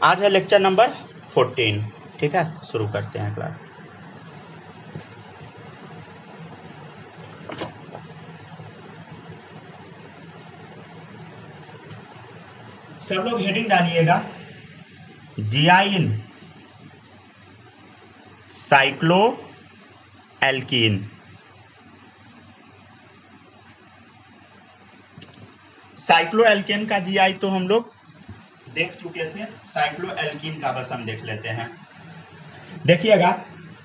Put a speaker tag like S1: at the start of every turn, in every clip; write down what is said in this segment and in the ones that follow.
S1: आज है lecture number 14। ठीक है, शुरू करते हैं क्लास। सब लोग हेडिंग डालिएगा, जियाइन साइक्लो एल्कीन। साइक्लो एल्केन का जीआई तो हम लोग देख चुके थे, साइक्लो एल्कीन का बस हम देख लेते हैं। देखिएगा,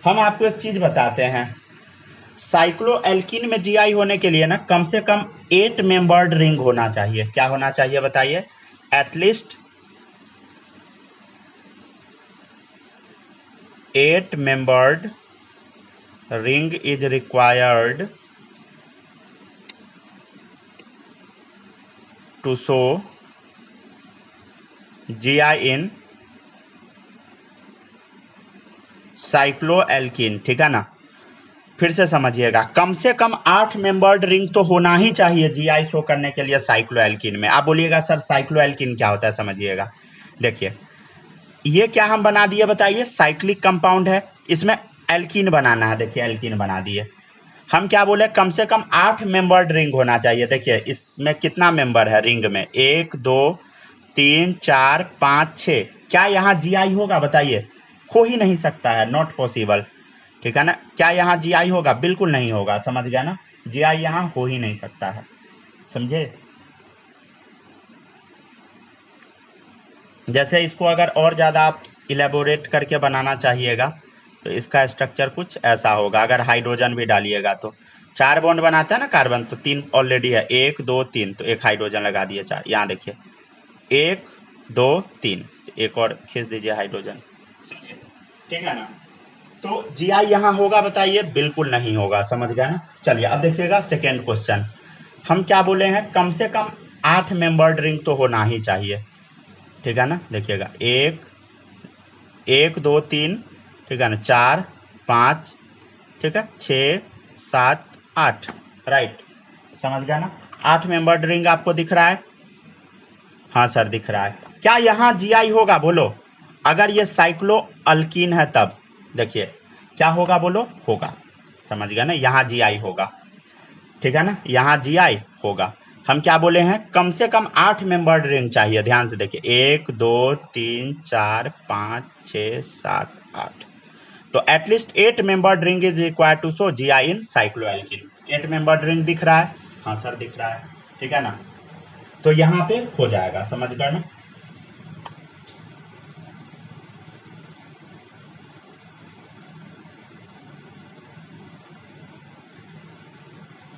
S1: हम आपको एक चीज बताते हैं, साइक्लो एल्कीन में जीआई होने के लिए ना कम से कम 8 मेंबर्ड रिंग होना चाहिए। क्या होना चाहिए बताइए? At least 8 membered ring is required to show GI in cycloalkene. ठीक है ना, फिर से समझिएगा, कम से कम 8 मेंबर्ड रिंग तो होना ही चाहिए जीआई शो करने के लिए साइक्लो एल्कीन में। आप बोलिएगा सर साइक्लो एल्कीन क्या होता है? समझिएगा, देखिए ये क्या हम बना दिए बताइए, साइक्लिक कंपाउंड है, इसमें एल्कीन बनाना है। देखिए एल्कीन बना दिए। हम क्या बोले, कम से कम 8 मेंबर्ड रिंग होना चाहिए। देखिए इसमें कितना मेंबर है रिंग में, 1 2 3 4 5 6। क्या यहाँ जीआई होगा बताइए? हो ही नहीं सकता है, नॉट पॉसिबल। ठीक है ना, क्या यहाँ जीआई होगा? बिल्कुल नहीं होगा। समझ गया ना, जीआई यहाँ हो ही नहीं सकता है। समझे? जैसे इसको अगर और ज़्यादा आप इलेबोरेट करके बनाना चाहिएगा तो इसका स्ट्रक्चर कुछ ऐसा होगा। अगर हाइड्रोजन भी डालिएगा तो 4 बॉन्ड बनाता है ना कार्बन, तो 3 ऑलरेडी है, 1 2 3, तो एक हाइड्रोजन लगा दिए 4। यहाँ देखिए 1 2 3, एक और खींच दीजिए हाइड्रोजन। समझे? ठीक है ना, तो जीआई यहाँ होगा बताइए? बिल्कुल नहीं होगा। समझ गया ना? चलिए अब देखिएगा सेकेंड क्वेश्चन। हम क्या बोले हैं, कम से कम 8 मेंबर्ड रिंग तो होना ही चाहिए। ठीक है ना, देखिएगा 1 2 3, ठीक है ना, 4 5, ठीक है, 6 7 8, राइट। समझ गया ना? 8 मेंबर्ड रिंग आपको दिख रहा है? हाँ सर दिख रहा है। क्या यहाँ जीआई होगा? बोलो, अगर ये साइक्लो अल्कीन है तब देखिए क्या होगा, बोलो? होगा। समझ गया ना, यहाँ जीआई होगा। ठीक है ना, यहाँ जीआई होगा। हम क्या बोले हैं, कम से कम 8 मेंबर्ड रिंग चाहिए। ध्यान से देखिए 1 2 3 4 5 6 7 8, तो at least 8 membered ring is required to show GI in cycloalkene. 8 membered ring दिख रहा है? हाँ सर दिख रहा है। ठीक है ना, तो यहाँ पे हो जाएगा। समझ गए ना?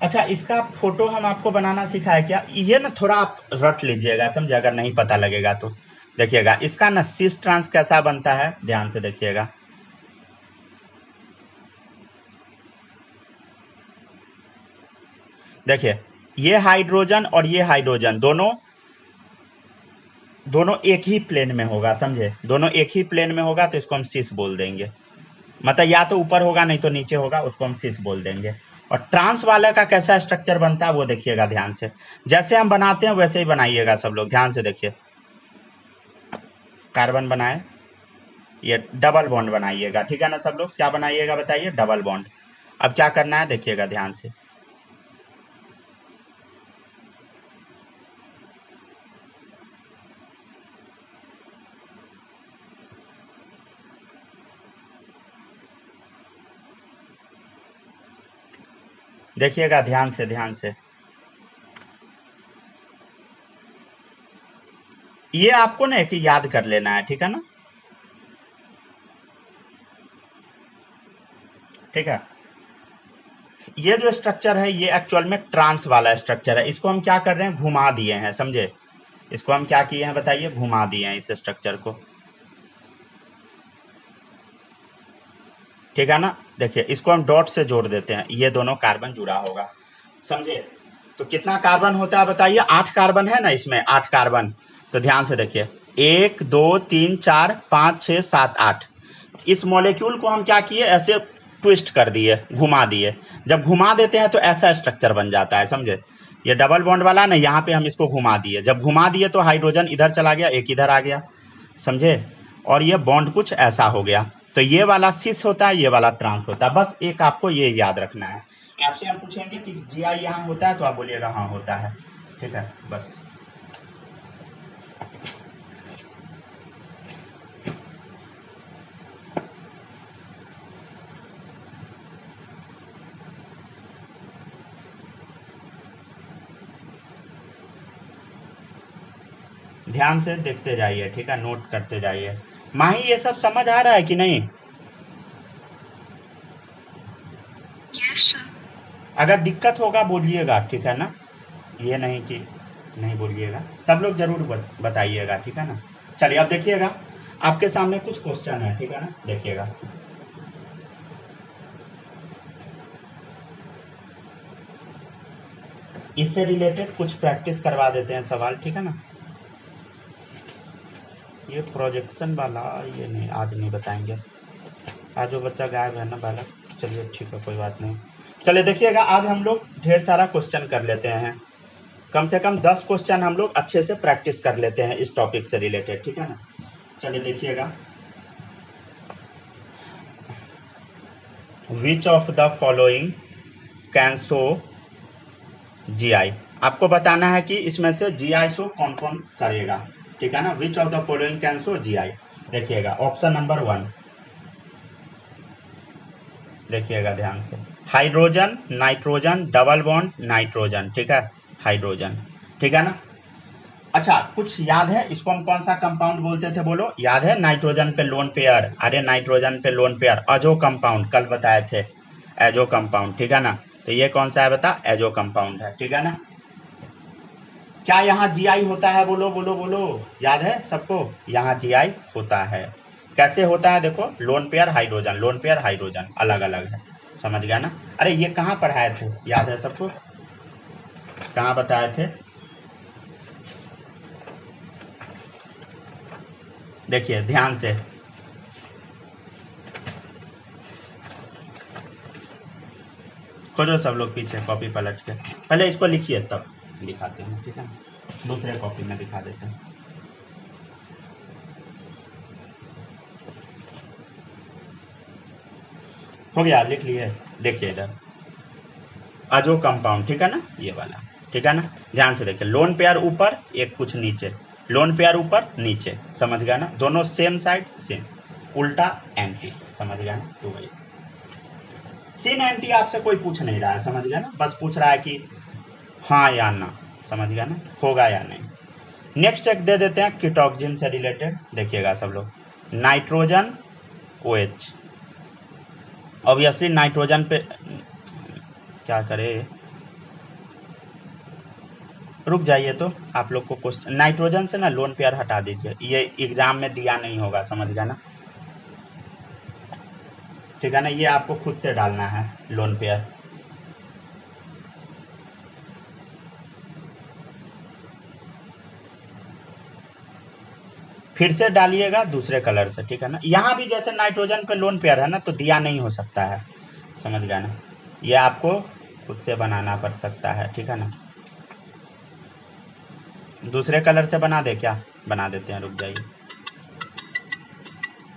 S1: अच्छा, इसका फोटो हम आपको बनाना सिखाया क्या? ये ना थोड़ा आप रट लीजिएगा, समझे? अगर नहीं पता लगेगा तो देखिएगा, इसका ना सिस ट्रांस कैसा बनता है, ध्यान से देखिएगा। देखिए ये हाइड्रोजन और ये हाइड्रोजन दोनों एक ही प्लेन में होगा। समझे? दोनों एक ही प्लेन में होगा तो इसको हम सिस बोल देंगे। मतलब या तो ऊपर होगा नहीं तो नीचे होगा, उसको हम सिस बोल देंगे। और ट्रांस वाले का कैसा स्ट्रक्चर बनता है वो देखिएगा ध्यान से। जैसे हम बनाते हैं वैसे ही बनाइएगा सब लोग, ध्यान से देखिए। कार्बन बनाए, ये डबल बॉन्ड बनाइएगा। ठीक है ना सब लोग? क्या बनाइएगा बताइए? Double bond. अब क्या करना है देखिएगा ध्यान से। देखिएगा ध्यान से, ध्यान से। ये आपको ना एक याद कर लेना है। ठीक है ना? ठीक है, ये जो स्ट्रक्चर है ये एक्चुअल में ट्रांस वाला स्ट्रक्चर है। इसको हम क्या कर रहे हैं, घुमा दिए हैं। समझे? इसको हम क्या किए हैं बताइए? घुमा दिए हैं इस स्ट्रक्चर को। ठीक है ना, देखिए इसको हम डॉट से जोड़ देते हैं, ये दोनों कार्बन जुड़ा होगा। समझे? तो कितना कार्बन होता है बताइए? 8 कार्बन है ना इसमें, 8 कार्बन। तो ध्यान से देखिए 1 2 3 4 5 6 7 8। इस मॉलिक्यूल को हम क्या किए, ऐसे ट्विस्ट कर दिए, घुमा दिए। जब घुमा देते हैं तो ऐसा स्ट्रक्चर बन जाता है। समझे? ये डबल बॉन्ड वाला ना, यहाँ पे हम इसको घुमा दिए। जब घुमा दिए तो हाइड्रोजन इधर चला गया, एक इधर आ गया। समझे। और ये बॉन्ड कुछ ऐसा हो गया, तो ये वाला सिस होता है, ये वाला ट्रांस होता है। बस एक आपको ये याद रखना है। आपसे हम पूछेंगे कि जीआई यहाँ होता है तो आप बोलिएगा हाँ होता है, ठीक है। बस ध्यान से देखते जाइए, ठीक है, नोट करते जाइए। माही ये सब समझ आ रहा है कि नहीं?
S2: Yes sir.
S1: अगर दिक्कत होगा बोलिएगा, ठीक है ना, ये नहीं कि नहीं बोलिएगा, सब लोग जरूर बताइएगा, ठीक है ना। चलिए अब देखिएगा, आपके सामने कुछ क्वेश्चन है, ठीक है ना, देखिएगा। इससे रिलेटेड कुछ प्रैक्टिस करवा देते हैं सवाल, ठीक है ना। ये प्रोजेक्शन वाला ये नहीं, आज नहीं बताएंगे, आज वो बच्चा गायब है ना बालक। चलिए ठीक है, कोई बात नहीं। चलिए देखिएगा, आज हम लोग ढेर सारा क्वेश्चन कर लेते हैं, कम से कम 10 क्वेश्चन हम लोग अच्छे से प्रैक्टिस कर लेते हैं इस टॉपिक से रिलेटेड, ठीक है ना। चलिए देखिएगा, which of the following can show GI. आपको बताना है कि इसमें से जीआई शो कौन कौन करेगा, ठीक है ना। Which of the following can show GI. देखिएगा ऑप्शन नंबर 1, देखिएगा ध्यान से, hydrogen, nitrogen, double bond, nitrogen, ठीक है, हाइड्रोजन, ठीक है ना। अच्छा, कुछ याद है इसको हम कौन सा कंपाउंड बोलते थे, बोलो, याद है? नाइट्रोजन पे लोन पेयर, अरे नाइट्रोजन पे लोन पेयर, अजो कंपाउंड, कल बताए थे, एजो कंपाउंड, ठीक है ना। तो ये कौन सा है बता, एजो कंपाउंड है, ठीक है ना। क्या यहाँ जीआई होता है, बोलो बोलो बोलो, याद है सबको? यहाँ जीआई होता है। कैसे होता है देखो, lone pair hydrogen, lone pair hydrogen अलग अलग है, समझ गया ना। अरे ये कहाँ पढ़ाए थे, याद है सबको? कहाँ बताए थे? देखिए ध्यान से, खोजो सब लोग पीछे कॉपी पलट के, पहले इसको लिखिए तब दिखाते हैं, ठीक है ना, दूसरे कॉपी में दिखा देते हैं। हो गया, लिख लिए। देखिए इधर अजो कंपाउंड, ठीक है ना, ये वाला, ठीक है ना। ध्यान से देखिए, लोन पेयर ऊपर, एक कुछ नीचे, लोन पेयर ऊपर नीचे, समझ गया ना, दोनों सेम साइड सेम, उल्टा एंटी, समझ गया ना। तो वही सेम एंटी आपसे कोई पूछ नहीं रहा है, समझ गया ना, बस पूछ रहा है कि हाँ या ना, समझ गया ना, होगा या नहीं। नेक्स्ट एक दे देते हैं कीटोक्सिन से रिलेटेड, देखिएगा सब लोग, नाइट्रोजन OH, ऑब्वियसली नाइट्रोजन पे क्या करे, रुक जाइए, तो आप लोग को क्वेश्चन, नाइट्रोजन से ना लोन पेयर हटा दीजिए, ये एग्जाम में दिया नहीं होगा, समझ गया ना, ठीक है ना, ये आपको खुद से डालना है लोन पेयर। फिर से डालिएगा दूसरे कलर से, ठीक है ना। यहाँ भी जैसे नाइट्रोजन पे लोन पेयर है ना, तो दिया नहीं हो सकता है, समझ गया ना, ये आपको खुद से बनाना पड़ सकता है, ठीक है ना। दूसरे कलर से बना दे क्या, बना देते हैं, रुक जाइए,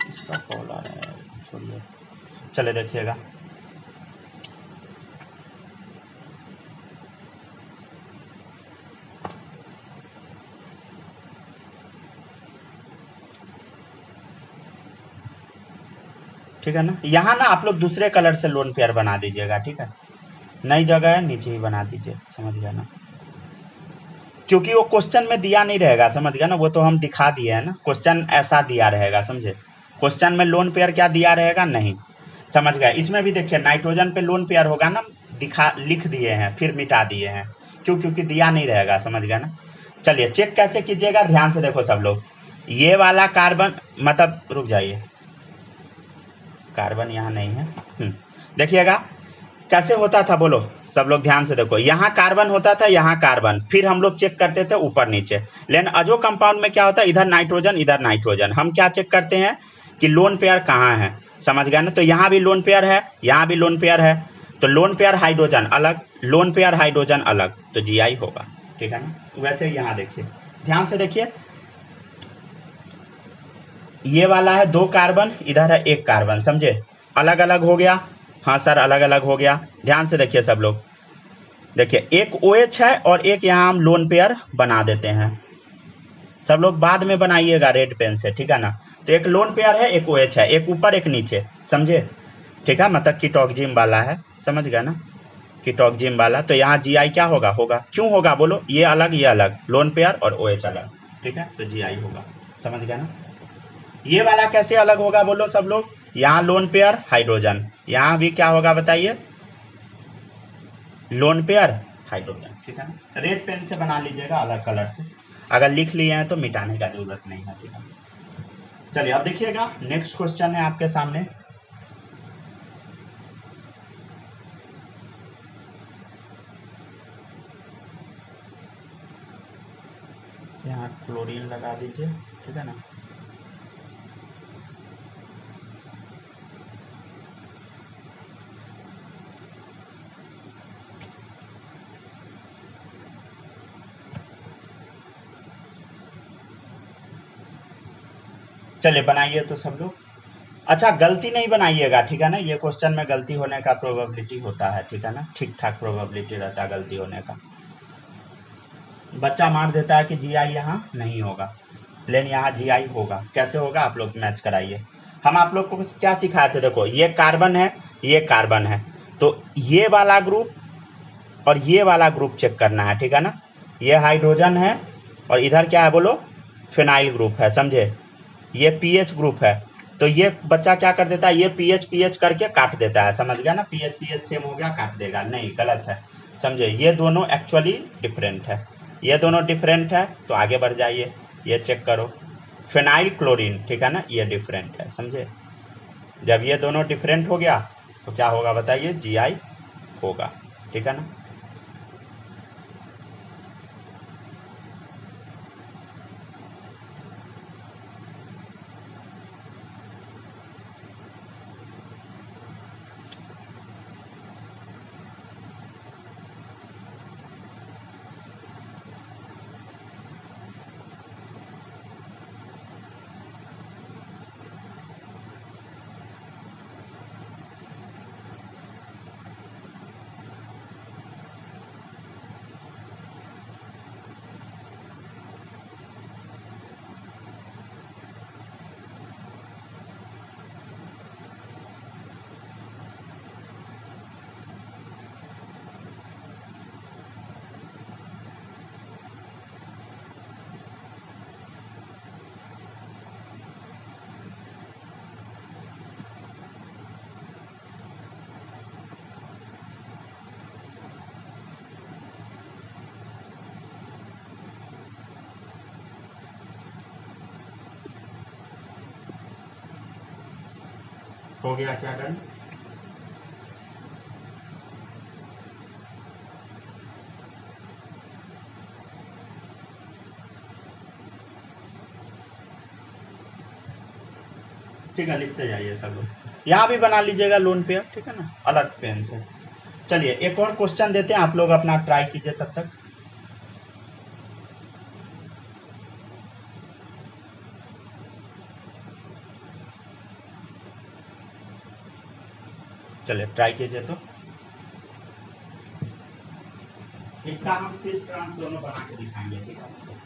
S1: इसका कॉल आ रहा है, छोड़िए। चले देखिएगा, ठीक है ना। यहाँ ना आप लोग दूसरे कलर से लोन पेयर बना दीजिएगा, ठीक है, नई जगह है, नीचे ही बना दीजिए, समझ गया ना, क्योंकि वो क्वेश्चन में दिया नहीं रहेगा, समझ गया ना, वो तो हम दिखा दिए है ना, क्वेश्चन ऐसा दिया रहेगा, समझे, क्वेश्चन में लोन पेयर क्या दिया रहेगा, नहीं, समझ गया। इसमें भी देखिए नाइट्रोजन पे लोन पेयर होगा ना, दिखा लिख दिए हैं, फिर मिटा दिए हैं, क्यों, क्योंकि दिया नहीं रहेगा, समझ गया ना। चलिए चेक कैसे कीजिएगा, ध्यान से देखो सब लोग, ये वाला कार्बन, मतलब रुक जाइए, कार्बन यहाँ नहीं है, देखिएगा कैसे होता था, बोलो सब लोग ध्यान से देखो, यहाँ कार्बन होता था, यहाँ कार्बन, फिर हम लोग चेक करते थे ऊपर नीचे, लेकिन अजो कंपाउंड में क्या होता है, इधर नाइट्रोजन इधर नाइट्रोजन, हम क्या चेक करते हैं कि लोन पेयर कहाँ है, समझ गया ना। तो यहाँ भी लोन पेयर है, यहाँ भी लोन पेयर है, तो लोन पेयर हाइड्रोजन अलग, लोन पेयर हाइड्रोजन अलग, तो जीआई होगा, ठीक है ना। वैसे यहाँ देखिए, ध्यान से देखिए, ये वाला है 2 कार्बन, इधर है 1 कार्बन, समझे? अलग अलग हो गया। हाँ सर, अलग अलग हो गया। ध्यान से देखिए सब लोग, देखिए एक OH है और एक यहाँ हम लोन पेयर बना देते हैं। सब लोग बाद में बनाइएगा रेड पेन से, ठीक है ना? तो एक लोन पेयर है, एक OH है, एक ऊपर एक नीचे, समझे? ठीक है, मतलब कीटोक्जिम वाला है, समझ गया ना? कीटोक्जिम वाला। तो यहाँ GI क्या होगा? क्यों होगा बोलो? ये अलग ये अलग, लोन पेयर और OH अलग, ठीक है, तो GI होगा, समझ गया ना? ये वाला कैसे अलग होगा बोलो सब लोग? यहाँ लोन पेयर हाइड्रोजन, यहाँ भी क्या होगा बताइए? लोन पेयर हाइड्रोजन, ठीक है ना? रेड पेन से बना लीजिएगा अलग कलर से, अगर लिख लिए हैं तो मिटाने का जरूरत नहीं है, ठीक है? चलिए अब देखिएगा, नेक्स्ट क्वेश्चन है आपके सामने। यहाँ क्लोरीन लगा दीजिए, ठीक है ना? चलिए बनाइए तो सब लोग। अच्छा, गलती नहीं बनाइएगा, ठीक है ना? ये क्वेश्चन में गलती होने का प्रोबेबिलिटी होता है, ठीक है ना? ठीक ठाक प्रोबेबिलिटी रहता है गलती होने का। बच्चा मार देता है कि GI यहाँ नहीं होगा, लेकिन यहाँ GI होगा। कैसे होगा आप लोग मैच कराइए। हम आप लोग को क्या सिखाए थे? देखो ये कार्बन है, ये कार्बन है, तो ये वाला ग्रुप और ये वाला ग्रुप चेक करना है, ठीक है ना? ये हाइड्रोजन है और इधर क्या है बोलो? फिनाइल ग्रुप है, समझे? ये पीएच ग्रुप है, तो ये बच्चा क्या कर देता है? ये पीएच पीएच करके काट देता है, समझ गया ना? पीएच पीएच सेम हो गया, काट देगा, नहीं गलत है, समझे? ये दोनों एक्चुअली डिफरेंट है, ये दोनों डिफरेंट है, तो आगे बढ़ जाइए, ये चेक करो। फिनाइल क्लोरीन, ठीक है ना, ये डिफरेंट है, समझे? जब ये दोनों डिफरेंट हो गया तो क्या होगा बताइए? GI होगा, ठीक है ना? हो गया क्या डन? ठीक है, लिखते जाइए सब लोग। यहाँ भी बना लीजिएगा लोन पेयर, ठीक है ना, अलग पेन से। चलिए एक और क्वेश्चन देते हैं, आप लोग अपना ट्राई कीजिए तब तक। चलिए ट्राई कीजिए तो। इसका हम सिस ट्रांस दोनों बना के दिखाएंगे, ठीक है?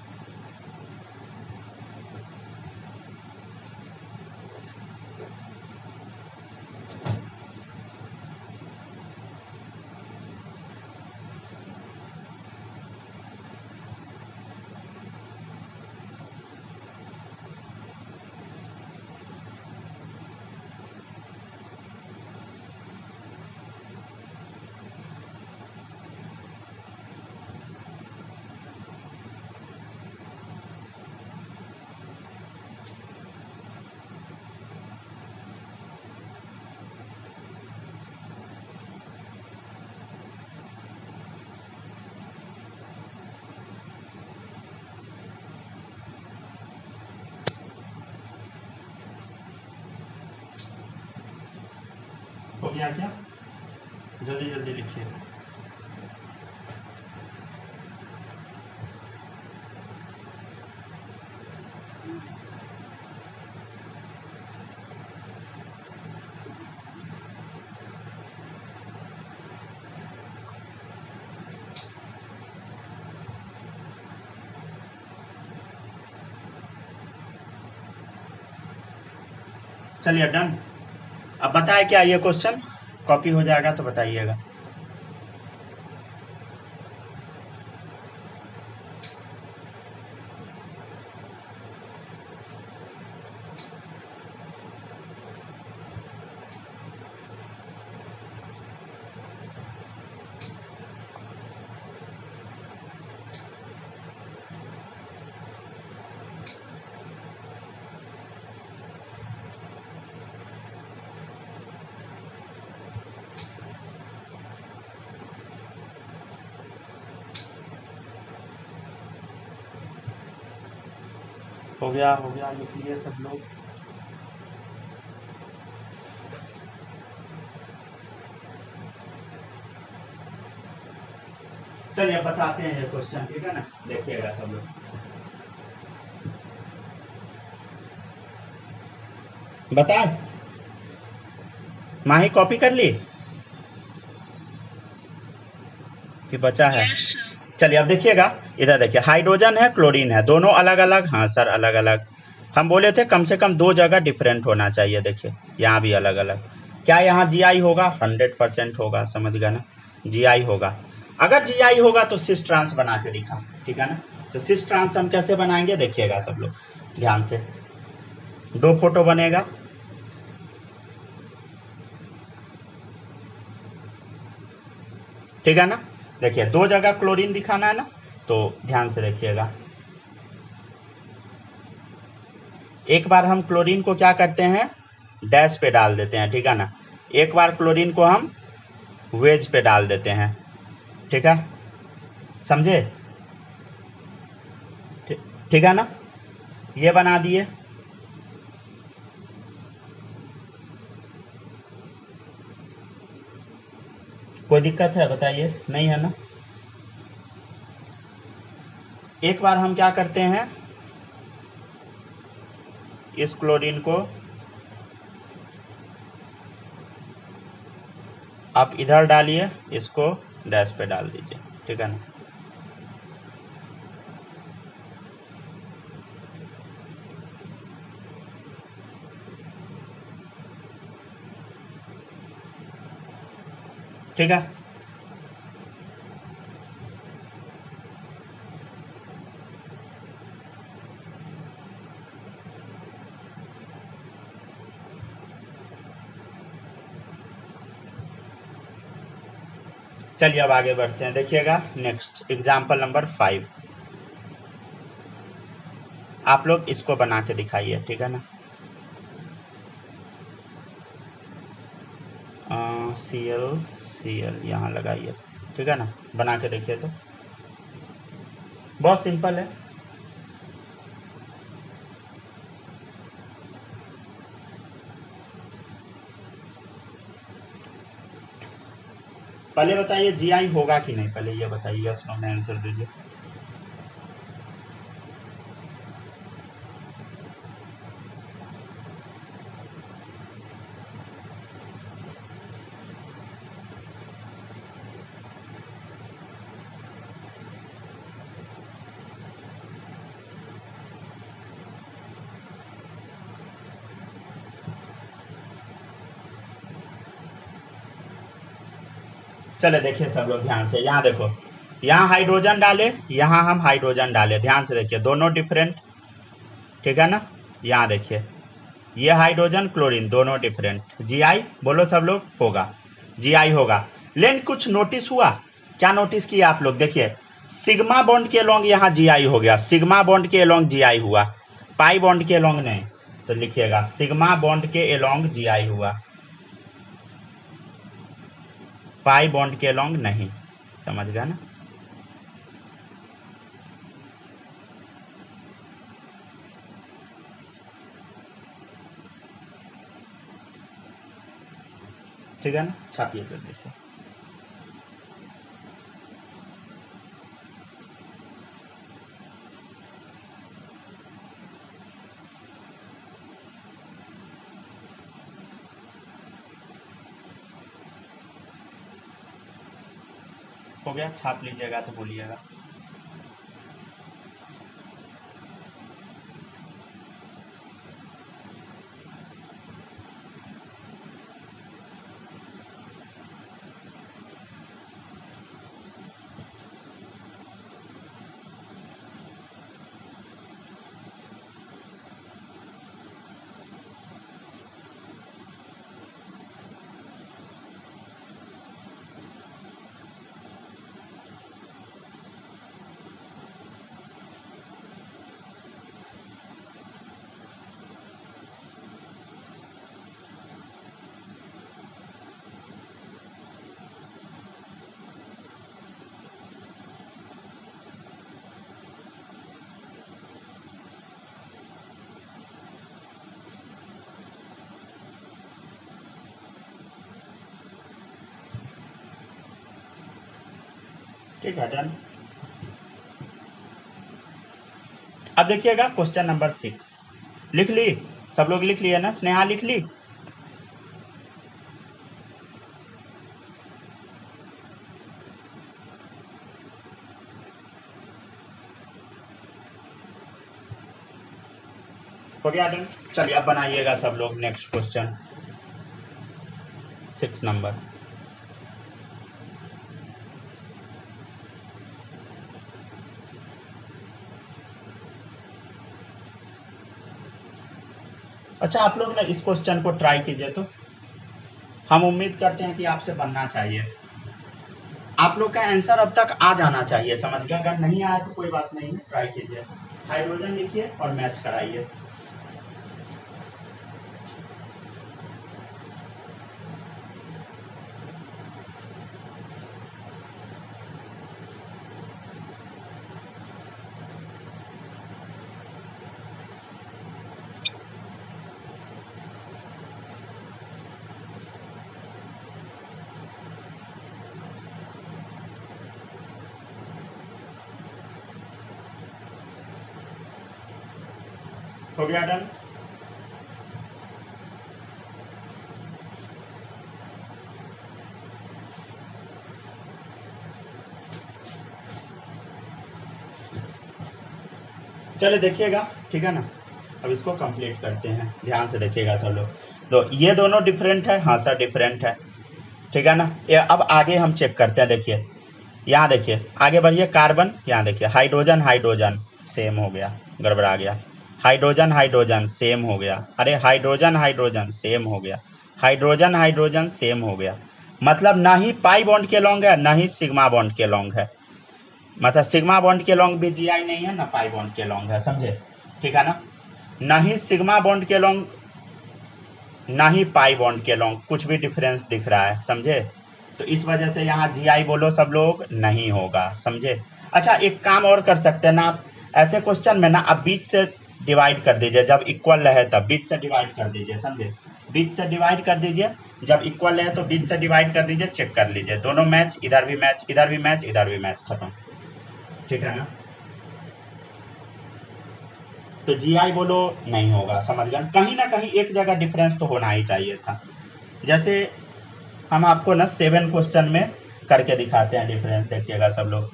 S1: हो गया क्या? जल्दी जल्दी लिखिए। चलिए डन। अब बताए क्या ये क्वेश्चन कॉपी हो जाएगा तो बताइएगा। हो गया लिख लिए सब लोग। चलिए अब बताते हैं ये क्वेश्चन, ठीक है ना, देखिएगा सब लोग। बताए माही कॉपी कर ली कि बचा है?
S2: Yes, sir.
S1: चलिए अब देखिएगा, इधर देखिए हाइड्रोजन है क्लोरीन है, दोनों अलग अलग। हाँ सर अलग अलग, हम बोले थे कम से कम 2 जगह डिफरेंट होना चाहिए। देखिए यहाँ भी अलग अलग। क्या यहाँ जीआई होगा? 100% होगा, समझ गए ना, जीआई होगा। अगर जीआई होगा तो सिस ट्रांस बना के दिखा, ठीक है ना। तो सिस ट्रांस हम कैसे बनाएंगे देखिएगा सब लोग ध्यान से। 2 फोटो बनेगा, ठीक है ना। देखिए 2 जगह क्लोरीन दिखाना है ना, तो ध्यान से देखिएगा। एक बार हम क्लोरीन को क्या करते हैं, डैश पे डाल देते हैं, ठीक है ना। एक बार क्लोरीन को हम वेज पे डाल देते हैं, ठीक है, समझे? ठीक है ना, ये बना दिए। कोई दिक्कत है बताइए? नहीं है ना। एक बार हम क्या करते हैं, इस क्लोरीन को आप इधर डालिए, इसको डैश पे डाल दीजिए, ठीक है ना। ठीक है, चलिए अब आगे बढ़ते हैं। देखिएगा नेक्स्ट एग्जाम्पल नंबर 5, आप लोग इसको बना के दिखाइए, ठीक है ना। Cl यहाँ लगाइए, ठीक है ना, बना के देखिए तो बहुत सिंपल है। पहले बताइए जीआई होगा कि नहीं, पहले ये बताइए, यस नो में आंसर दीजिए। चले देखिए सब लोग ध्यान से, यहाँ देखो, यहाँ हाइड्रोजन डाले, यहाँ हम हाइड्रोजन डाले, ध्यान से देखिए दोनों डिफरेंट, ठीक है ना। यहाँ देखिए ये हाइड्रोजन क्लोरीन दोनों डिफरेंट, जीआई बोलो सब लोग होगा, जीआई होगा। लेकिन कुछ नोटिस हुआ, क्या नोटिस किया आप लोग? देखिए सिग्मा बॉन्ड के अलोंग यहाँ जीआई हो गया, सिग्मा बॉन्ड के अलोंग जीआई हुआ, पाई बॉन्ड के अलोंग नहीं। तो लिखिएगा सिग्मा बॉन्ड के अलोंग जीआई हुआ, पाई बॉन्ड के अलोंग नहीं, समझ गया ना। ठीक है ना, छापिए जल्दी से। हो गया, छाप लीजिएगा तो बोलिएगा। ठीक है, डन। अब देखिएगा क्वेश्चन नंबर 6 लिख ली, सब लोग लिख लिए ना? स्नेहा लिख ली? हो गया डन। चलिए अब बनाइएगा सब लोग नेक्स्ट क्वेश्चन 6 नंबर। अच्छा, आप लोग ना इस क्वेश्चन को ट्राई कीजिए, तो हम उम्मीद करते हैं कि आपसे बनना चाहिए। आप लोग का आंसर अब तक आ जाना चाहिए, समझ गए? अगर नहीं आया तो कोई बात नहीं, ट्राई कीजिए। हाइड्रोजन लिखिए और मैच कराइए। हो गया डन। चलिए देखिएगा, ठीक है ना? अब इसको कंप्लीट करते हैं, ध्यान से देखिएगा सब लोग। तो ये दोनों डिफरेंट है, हाँ सर डिफरेंट है, ठीक है ना? ये अब आगे हम चेक करते हैं। देखिए यहाँ देखिए, आगे बढ़िए। कार्बन, यहाँ देखिए हाइड्रोजन हाइड्रोजन सेम हो गया, गड़बड़ा गया। हाइड्रोजन हाइड्रोजन सेम हो गया, अरे हाइड्रोजन हाइड्रोजन सेम हो गया, हाइड्रोजन हाइड्रोजन सेम हो गया। मतलब ना ही पाई बॉन्ड के लॉन्ग है, ना ही सिग्मा बॉन्ड के लॉन्ग है। मतलब सिग्मा बॉन्ड के लॉन्ग भी जीआई नहीं है, ना पाई बॉन्ड के लॉन्ग है, समझे? ठीक है ना? ना ही सिग्मा बॉन्ड के लॉन्ग, ना ही पाई बॉन्ड के लॉन्ग, कुछ भी डिफरेंस दिख रहा है, समझे? तो इस वजह से यहाँ जीआई बोलो सब लोग नहीं होगा, समझे? अच्छा, एक काम और कर सकते हैं ना आप, ऐसे क्वेश्चन में ना आप बीच से डिवाइड कर दीजिए, जब इक्वल रहे तब बीच से डिवाइड कर दीजिए, समझे? बीच से डिवाइड कर दीजिए, जब इक्वल रहे तो बीच से डिवाइड कर दीजिए, चेक कर लीजिए दोनों मैच, इधर भी मैच, इधर भी मैच, इधर भी मैच, खत्म। ठीक है ना? तो जीआई बोलो नहीं होगा, समझ गए? कहीं ना कहीं एक जगह डिफरेंस तो होना ही चाहिए था। जैसे हम आपको ना 7 क्वेश्चन में करके दिखाते हैं डिफरेंस, देखिएगा सब लोग।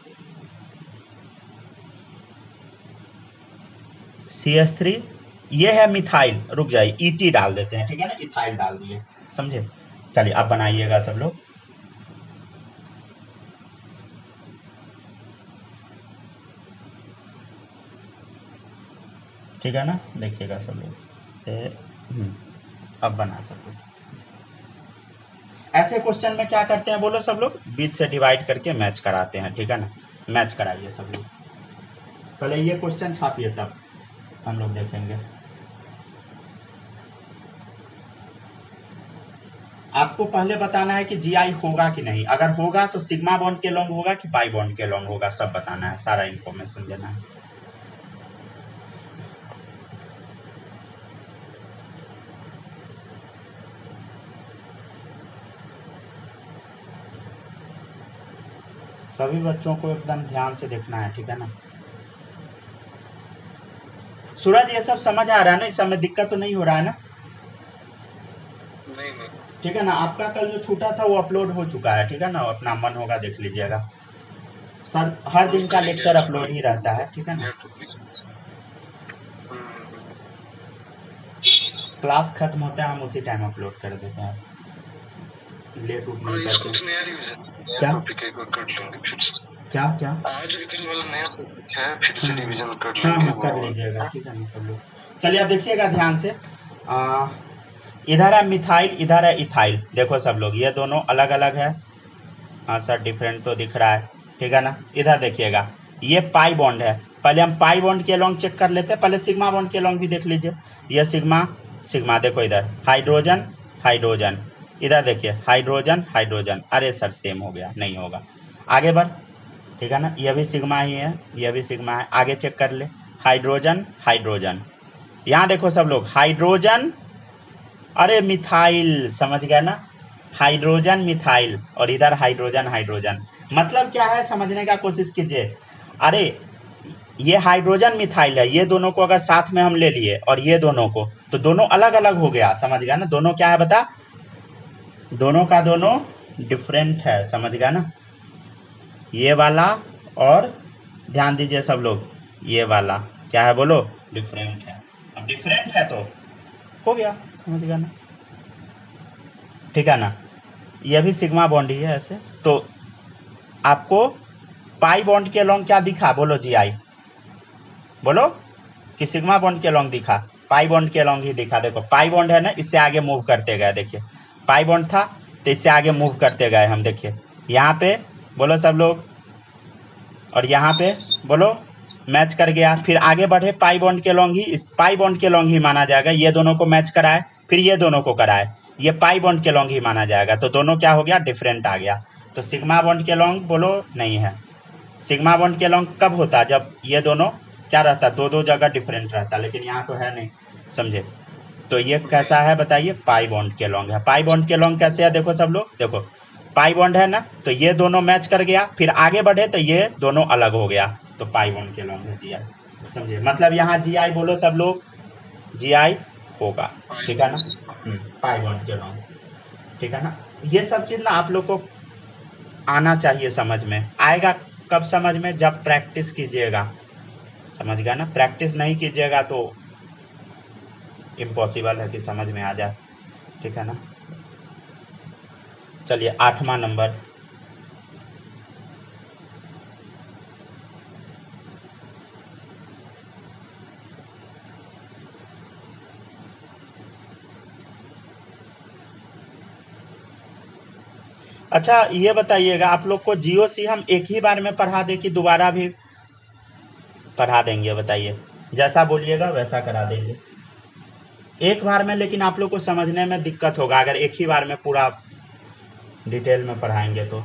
S1: CH3 ये है मिथाइल, रुक जाइए, ET डाल देते हैं, ठीक है ना? इथाइल डाल दिए, समझे? चलिए अब बनाइएगा सब लोग। ठीक है ना? देखिएगा सब लोग। अब बना सब लोग। ऐसे क्वेश्चन में क्या करते हैं बोलो सब लोग? बीच से डिवाइड करके मैच कराते हैं, ठीक है ना? मैच कराइए सब लोग। पहले ये क्वेश्चन छापिए, तब हम लोग देखेंगे। आपको पहले बताना है कि जीआई होगा कि नहीं। अगर होगा तो सिग्मा बॉन्ड के लॉन्ग होगा कि पाई बॉन्ड के लॉन्ग होगा, सब बताना है, सारा इंफॉर्मेशन देना है। सभी बच्चों को एकदम ध्यान से देखना है, ठीक है ना? सूरज ये सब समझ आ रहा है ना? इस समय दिक्कत तो नहीं हो रहा है ना?
S2: नहीं नहीं।
S1: ठीक है ना? आपका कल जो छूटा था वो अपलोड हो चुका है, ठीक है ना? अपना मन होगा देख लीजिएगा। सर हर दिन का लेक्चर अपलोड ही रहता है, ठीक है ना? क्लास खत्म होता है हम उसी टाइम अपलोड कर देते हैं, लेट उठ नहीं करते। क्या क्या क्या?
S2: आज कल वाला नया टॉपिक है, फिर से रिवीजन कर
S1: हाँ
S2: लेंगे।
S1: हाँ कर लीजिएगा, ठीक है ना सब लोग? चलिए अब देखिएगा ध्यान से। इधर है मिथाइल, इधर है इथाइल, देखो सब लोग ये दोनों अलग अलग है। हाँ सर डिफरेंट तो दिख रहा है, ठीक है ना? इधर देखिएगा, ये पाई बॉन्ड है। पहले हम पाई बॉन्ड के लॉन्ग चेक कर लेते हैं, पहले सिग्मा बॉन्ड के लॉन्ग भी देख लीजिए। ये सिग्मा सिग्मा, देखो इधर हाइड्रोजन हाइड्रोजन, इधर देखिए हाइड्रोजन हाइड्रोजन, अरे सर सेम हो गया, नहीं होगा। आगे बढ़, ठीक है ना? ये भी सिग्मा ही है, ये भी सिग्मा है। आगे चेक कर ले, हाइड्रोजन हाइड्रोजन, यहाँ देखो सब लोग हाइड्रोजन, अरे मिथाइल, समझ गए ना? हाइड्रोजन मिथाइल, और इधर हाइड्रोजन हाइड्रोजन। मतलब क्या है समझने का कोशिश कीजिए। अरे ये हाइड्रोजन मिथाइल है, ये दोनों को अगर साथ में हम ले लिए और ये दोनों को, तो दोनों अलग अलग हो गया, समझ गया ना। दोनों क्या है बता, दोनों का दोनों डिफरेंट है, समझ गया ना। ये वाला और ध्यान दीजिए सब लोग, ये वाला क्या है बोलो, डिफरेंट है। अब डिफरेंट है तो हो गया, समझ गया ना, ठीक है ना। ये भी सिग्मा बॉन्ड ही है ऐसे। तो आपको पाई बॉन्ड के अलोंग क्या दिखा बोलो जी आई, बोलो कि सिग्मा बॉन्ड के अलोंग दिखा, पाई बॉन्ड के अलोंग ही दिखा। देखो पाई बॉन्ड है ना, इससे आगे मूव करते गए, देखिए पाई बॉन्ड था तो इससे आगे मूव करते गए हम, देखिए यहाँ पे बोलो सब लोग, और यहाँ पे बोलो मैच कर गया। फिर आगे बढ़े पाई बॉन्ड के लॉन्ग ही, इस पाई बॉन्ड के लॉन्ग ही माना जाएगा। ये दोनों को मैच कराए, फिर ये दोनों को कराए, ये पाई बॉन्ड के लॉन्ग ही माना जाएगा। तो दोनों क्या हो गया, डिफरेंट आ गया। तो सिग्मा बॉन्ड के लॉन्ग बोलो नहीं है। सिग्मा बॉन्ड के लॉन्ग कब होता, जब ये दोनों क्या रहता, दो दो जगह डिफरेंट रहता, लेकिन यहाँ तो है नहीं, समझे। तो ये कैसा है बताइए, पाई बॉन्ड के लॉन्ग है। पाई बॉन्ड के लॉन्ग कैसे है, देखो सब लोग, देखो पाई बॉन्ड है ना, तो ये दोनों मैच कर गया, फिर आगे बढ़े तो ये दोनों अलग हो गया, तो पाई बॉन्ड के लॉन्ग है जी आई, समझे। मतलब यहाँ जी आई बोलो सब लोग, जी आई होगा, ठीक है ना। पाई बॉन्ड के लॉन्ग, ठीक है ना। ये सब चीज़ ना आप लोग को आना चाहिए समझ में। आएगा कब समझ में, जब प्रैक्टिस कीजिएगा, समझ गया ना। प्रैक्टिस नहीं कीजिएगा तो इम्पॉसिबल है कि समझ में आ जाए, ठीक है ना। चलिए 8वां नंबर, अच्छा ये बताइएगा आप लोग को जीओसी हम एक ही बार में पढ़ा दें कि दोबारा भी पढ़ा देंगे, बताइए। जैसा बोलिएगा वैसा करा देंगे एक बार में, लेकिन आप लोग को समझने में दिक्कत होगा अगर एक ही बार में पूरा डिटेल में पढ़ाएंगे तो।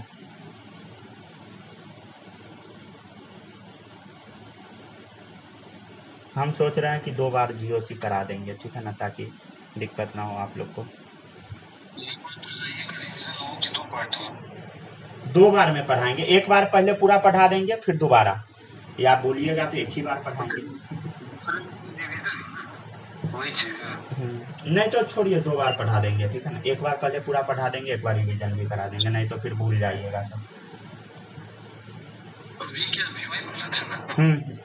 S1: हम सोच रहे हैं कि 2 बार जीओसी करा देंगे, ठीक है ना, ताकि दिक्कत ना हो आप लोग को। दो बार में पढ़ाएंगे, एक बार पहले पूरा पढ़ा देंगे फिर दोबारा, या आप बोलिएगा तो एक ही बार पढ़ाएंगे। नहीं तो छोड़िए, 2 बार पढ़ा देंगे, ठीक है ना। एक बार पहले पूरा पढ़ा देंगे, एक बार रिवीजन भी करा देंगे, नहीं तो फिर भूल जाइएगा सब।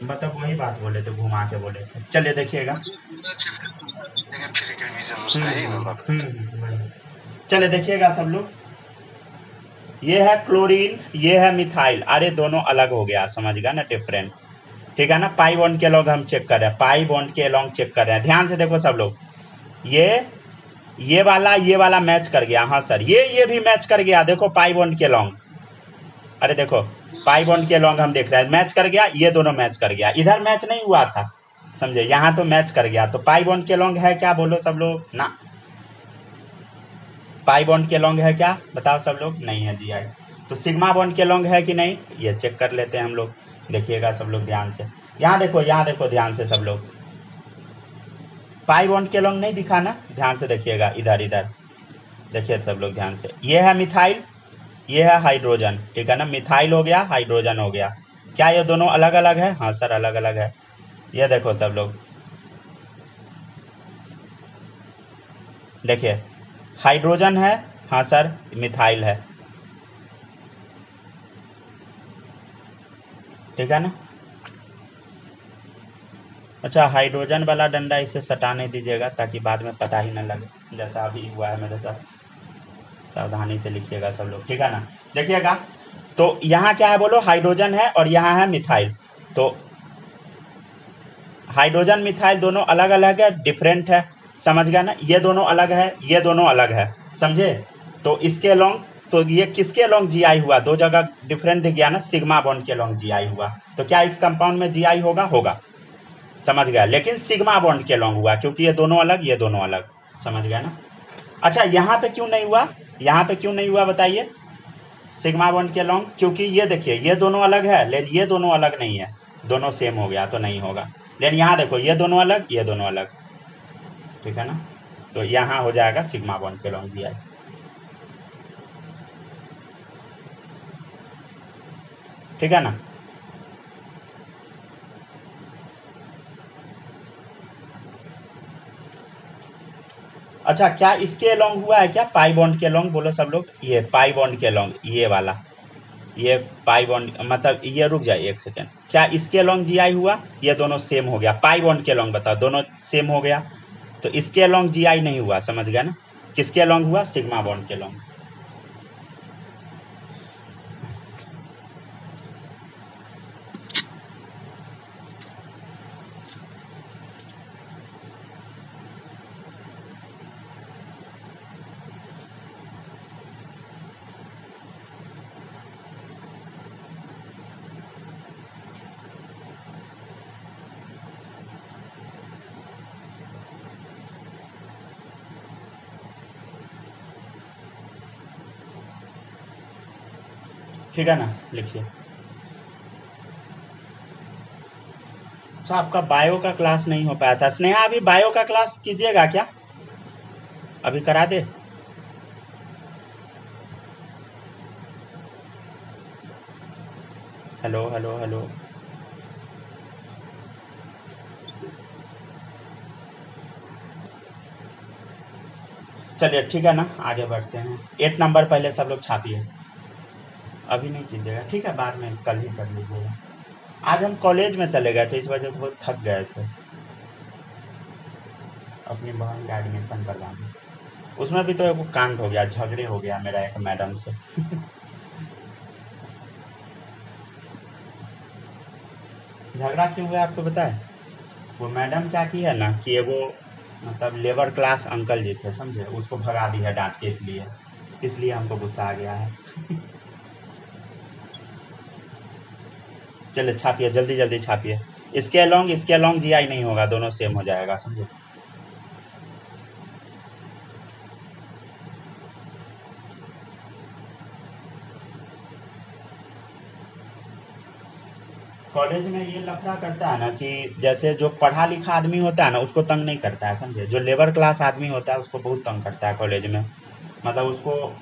S1: मतलब वही बात बोले थे, घुमा के बोले थे। चलिए देखिएगा, चलिए देखिएगा सब लोग, ये है क्लोरीन, ये है मिथाइल, अरे दोनों अलग हो गया, समझ गया ना, डिफरेंट, ठीक है ना। पाई बॉन्ड के लॉन्ग हम चेक कर रहे हैं, पाई बॉन्ड के लॉन्ग चेक कर रहे हैं, ध्यान से देखो सब लोग। ये वाला मैच कर गया, हाँ सर, ये भी मैच कर गया, देखो पाई बॉन्ड के लॉन्ग, अरे देखो पाई बॉन्ड के लॉन्ग हम देख रहे हैं, मैच कर गया, ये दोनों मैच कर गया। इधर मैच नहीं हुआ था, समझे, यहाँ तो मैच कर गया। तो पाई बॉन्ड के लॉन्ग है क्या, बोलो सब लोग ना। पाई बॉन्ड के लॉन्ग है क्या, बताओ सब लोग, नहीं है जी आई। तो सिग्मा बॉन्ड के लॉन्ग है कि नहीं, ये चेक कर लेते हैं हम लोग। देखिएगा सब लोग ध्यान से, यहाँ देखो ध्यान से सब लोग, पाई बॉन्ड के लॉन्ग नहीं दिखा ना, ध्यान से देखिएगा, इधर देखिए सब लोग ध्यान से। ये है मिथाइल, ये है हाइड्रोजन, ठीक है ना। मिथाइल हो गया, हाइड्रोजन हो गया। क्या ये दोनों अलग अलग है, हाँ सर अलग अलग है। ये देखो सब लोग, देखिए हाइड्रोजन है, हाँ सर मिथाइल है, ठीक है ना। अच्छा हाइड्रोजन वाला डंडा इसे सटाने दीजिएगा ताकि बाद में पता ही न लगे, जैसा अभी हुआ है मेरे साथ। सावधानी से लिखिएगा सब लोग, ठीक है ना। देखिएगा, तो यहाँ क्या है बोलो, हाइड्रोजन है और यहाँ है मिथाइल। तो हाइड्रोजन मिथाइल दोनों अलग अलग है, डिफरेंट है, समझ गया ना। ये दोनों अलग है, ये दोनों अलग है, समझे। तो इसके लॉन्ग, तो ये किसके लॉन्ग जी आई हुआ, दो जगह डिफरेंट दिख गया ना, सिग्मा बॉन्ड के लॉन्ग जी आई हुआ। तो क्या इस कंपाउंड में जी आई होगा, समझ गया। लेकिन सिग्मा बॉन्ड के लॉन्ग हुआ क्योंकि ये दोनों अलग, ये दोनों अलग, समझ गया ना। अच्छा यहाँ पे क्यों नहीं हुआ, यहाँ पे क्यों नहीं हुआ बताइए, सिग्मा बॉन्ड के लॉन्ग, क्योंकि ये देखिए ये दोनों अलग है, लेकिन ये दोनों अलग नहीं है, दोनों सेम हो गया तो नहीं होगा। लेकिन यहाँ देखो ये दोनों अलग, ये दोनों अलग, ठीक है ना। तो यहाँ हो जाएगा सिग्मा बॉन्ड के लॉन्ग जी आई। ठीक है ना। अच्छा, क्या इसके अलोंग हुआ है क्या, पाई बॉन्ड के अलोंग, बोलो सब लोग, ये पाई बॉन्ड के अलोंग, ये वाला, ये पाई बॉन्ड मतलब ये, रुक जाइए एक सेकेंड, क्या इसके अलोंग जीआई हुआ, ये दोनों सेम हो गया, पाई बॉन्ड के अलोंग बताओ, दोनों सेम हो गया, तो इसके अलोंग जीआई नहीं हुआ, समझ गया ना। किसके अलोंग हुआ, सिग्मा बॉन्ड के अलोंग। ठीक है ना, लिखिए। अच्छा, आपका बायो का क्लास नहीं हो पाया था, स्नेहा अभी बायो का क्लास कीजिएगा क्या, अभी करा दे। Hello hello hello. चलिए ठीक है ना, आगे बढ़ते हैं। 8 नंबर पहले सब लोग छापिए, अभी नहीं कीजिएगा, ठीक है, बाद में कल ही कर लीजिएगा। आज हम कॉलेज में चले गए थे, इस वजह से बहुत थक गए थे, अपनी बहन का एडमिशन करवाने, उसमें भी तो एक कांड हो गया, झगड़े हो गया मेरा एक मैडम से। झगड़ा क्यों हुआ आपको पता है, वो मैडम क्या की है ना कि वो मतलब लेबर क्लास अंकल जी थे, समझे, उसको भगा दी है डांट के, इसलिए हमको गुस्सा आ गया है। चलिए छापिए, जल्दी जल्दी छापिए, इसके अलोंग जीआई नहीं होगा, दोनों सेम हो जाएगा, समझे। कॉलेज में ये लफड़ा करता है ना कि जैसे जो पढ़ा लिखा आदमी होता है ना उसको तंग नहीं करता है, समझे, जो लेबर क्लास आदमी होता है उसको बहुत तंग करता है कॉलेज में, मतलब उसको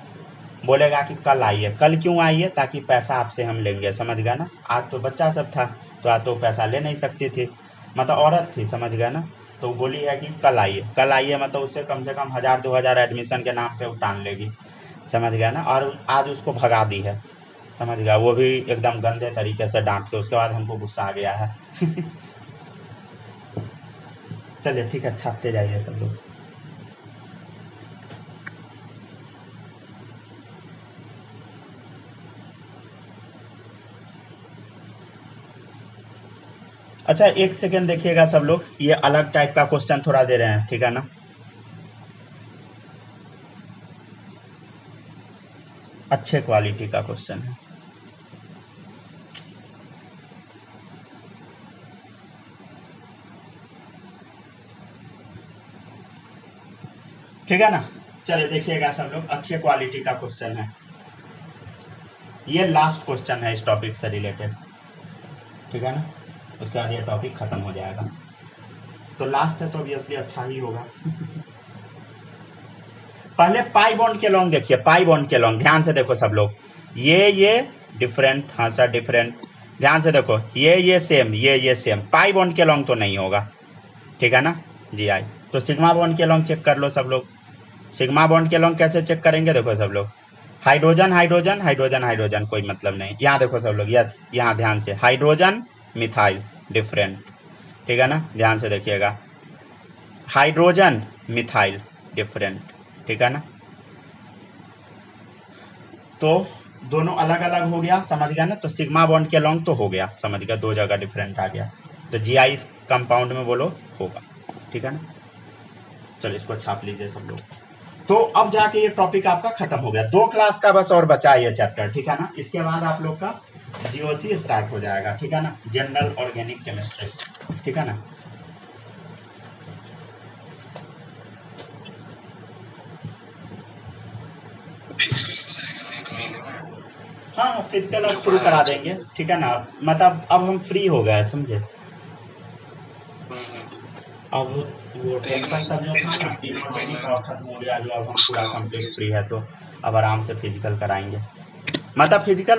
S1: बोलेगा कि कल आइए, कल क्यों आइए, ताकि पैसा आपसे हम लेंगे, समझ गया ना। आज तो बच्चा सब था, तो आज तो पैसा ले नहीं सकती थी, मतलब औरत थी, समझ गया ना, तो वो बोली है कि कल आइए, मतलब उससे कम से कम 1000 2000 एडमिशन के नाम पे वो टान लेगी, समझ गया ना, और आज उसको भगा दी है, समझ गया, वो भी एकदम गंदे तरीके से डांट के, उसके बाद हमको गुस्सा आ गया है। चलिए ठीक है, छापते जाइए सब लोग। अच्छा, एक सेकेंड देखिएगा सब लोग, ये अलग टाइप का क्वेश्चन थोड़ा दे रहे हैं, ठीक है ना, अच्छे क्वालिटी का क्वेश्चन है। ठीक है ना, चलिए देखिएगा सब लोग, अच्छे क्वालिटी का क्वेश्चन है, ये लास्ट क्वेश्चन है इस टॉपिक से रिलेटेड, ठीक है ना, उसके बाद ये टॉपिक खत्म हो जाएगा, तो लास्ट है तो ऑब्वियसली अच्छा ही होगा। पहले पाई बॉन्ड के लॉन्ग देखिए, पाई बॉन्ड के लॉन्ग ध्यान से देखो सब लोग, ये डिफरेंट, हाँ सर डिफरेंट, ध्यान से देखो, ये सेम, ये सेम, पाई बॉन्ड के लॉन्ग तो नहीं होगा, ठीक है ना, जी आई, तो सिग्मा बॉन्ड के लॉन्ग चेक कर लो सब लोग। सिग्मा बॉन्ड के लॉन्ग कैसे चेक करेंगे, देखो सब लोग, हाइड्रोजन हाइड्रोजन हाइड्रोजन हाइड्रोजन कोई मतलब नहीं, यहाँ देखो सब लोग, यस यहाँ ध्यान से, हाइड्रोजन मिथाइल डिफरेंट, ठीक है ना, ध्यान से देखिएगा, हाइड्रोजन मिथाइल डिफरेंट, ठीक है ना, तो दोनों अलग अलग हो गया, समझ गया ना, तो सिग्मा बॉन्ड के लॉन्ग तो हो गया, समझ गया, दो जगह डिफरेंट आ गया, तो जीआई कंपाउंड में बोलो होगा, ठीक है ना, चलो इसको छाप लीजिए सब लोग। तो अब जाके ये टॉपिक आपका खत्म हो गया, 2 क्लास का बस और बचा है ये चैप्टर, ठीक है ना, इसके बाद आप लोग का जीओसी स्टार्ट हो जाएगा, ठीक है ना, जनरल ऑर्गेनिक केमिस्ट्री, ठीक है ना। हाँ फिजिकल अब शुरू करा देंगे, ठीक है ना, मतलब अब हम फ्री हो गए, समझे, अब वो टेंशन सब जो था ना इनऑर्गेनिक और खत्म हो गया, जो अब हम पूरा कंप्लीट फ्री है, तो अब आराम से फिजिकल कराएंगे, मतलब फिजिकल